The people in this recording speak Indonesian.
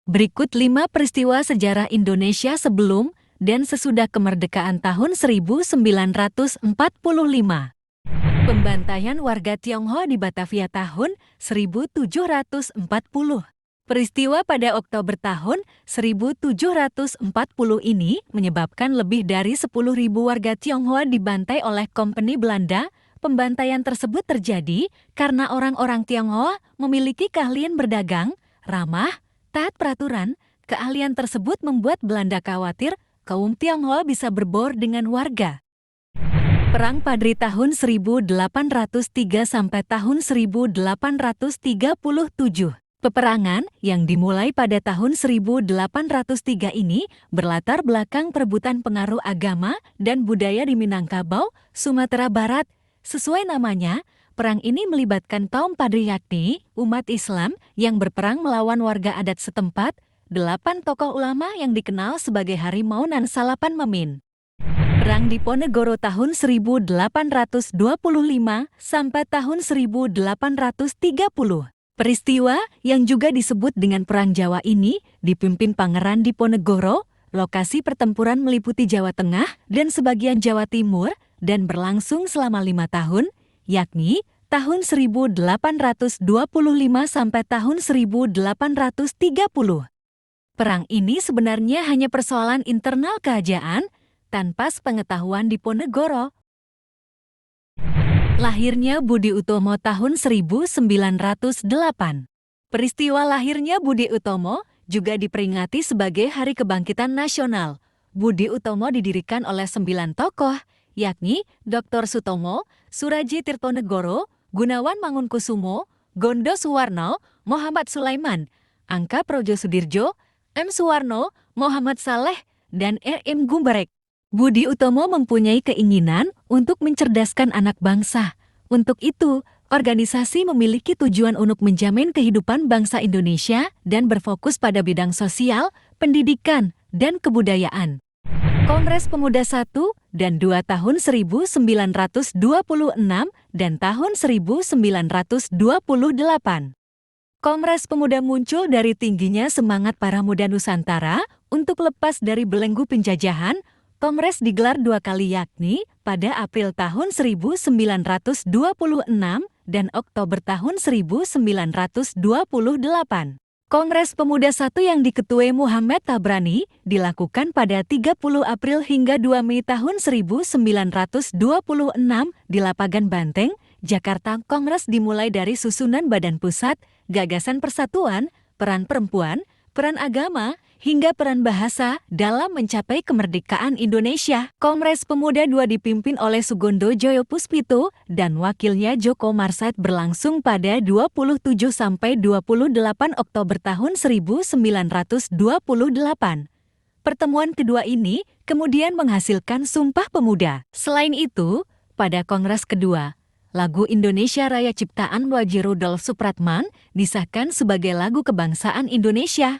Berikut 5 peristiwa sejarah Indonesia sebelum dan sesudah kemerdekaan tahun 1945. Pembantaian warga Tionghoa di Batavia tahun 1740. Peristiwa pada Oktober tahun 1740 ini menyebabkan lebih dari 10.000 warga Tionghoa dibantai oleh Kompeni Belanda. Pembantaian tersebut terjadi karena orang-orang Tionghoa memiliki keahlian berdagang, ramah, taat peraturan. Keahlian tersebut membuat Belanda khawatir kaum Tionghoa bisa berbaur dengan warga. Perang Padri tahun 1803 sampai tahun 1837. Peperangan yang dimulai pada tahun 1803 ini berlatar belakang perebutan pengaruh agama dan budaya di Minangkabau, Sumatera Barat. Sesuai namanya, perang ini melibatkan kaum Padri yakni umat Islam yang berperang melawan warga adat setempat, 8 tokoh ulama yang dikenal sebagai Harimau nan Salapan Memin. Perang Diponegoro tahun 1825 sampai tahun 1830. Peristiwa yang juga disebut dengan Perang Jawa ini dipimpin Pangeran Diponegoro. Lokasi pertempuran meliputi Jawa Tengah dan sebagian Jawa Timur dan berlangsung selama 5 tahun, yakni tahun 1825 sampai tahun 1830. Perang ini sebenarnya hanya persoalan internal kerajaan tanpa sepengetahuan Diponegoro. Lahirnya Budi Utomo tahun 1908. Peristiwa lahirnya Budi Utomo juga diperingati sebagai Hari Kebangkitan Nasional. Budi Utomo didirikan oleh 9 tokoh, yakni Dr. Sutomo, Suraji Tirtonegoro, Gunawan Mangunkusumo, Gondo Suwarno, Muhammad Sulaiman, Angka Projosudirjo, M. Suwarno, Muhammad Saleh, dan R.M. Gumbarek. Budi Utomo mempunyai keinginan untuk mencerdaskan anak bangsa. Untuk itu, organisasi memiliki tujuan untuk menjamin kehidupan bangsa Indonesia dan berfokus pada bidang sosial, pendidikan, dan kebudayaan. Kongres Pemuda 1 dan 2 tahun 1926 dan tahun 1928. Kongres Pemuda muncul dari tingginya semangat para muda Nusantara untuk lepas dari belenggu penjajahan. Kongres digelar 2 kali yakni pada April tahun 1926 dan Oktober tahun 1928. Kongres Pemuda 1 yang diketuai Muhammad Tabrani dilakukan pada 30 April hingga 2 Mei tahun 1926 di Lapangan Banteng, Jakarta. Kongres dimulai dari susunan badan pusat, gagasan persatuan, peran perempuan, peran agama, hingga peran bahasa dalam mencapai kemerdekaan Indonesia. Kongres Pemuda 2 dipimpin oleh Sugondo Joyo Puspito dan wakilnya Joko Marsad berlangsung pada 27 sampai 28 Oktober tahun 1928. Pertemuan kedua ini kemudian menghasilkan Sumpah Pemuda. Selain itu, pada Kongres kedua, lagu Indonesia Raya ciptaan Wajih Rudolf Supratman disahkan sebagai lagu kebangsaan Indonesia.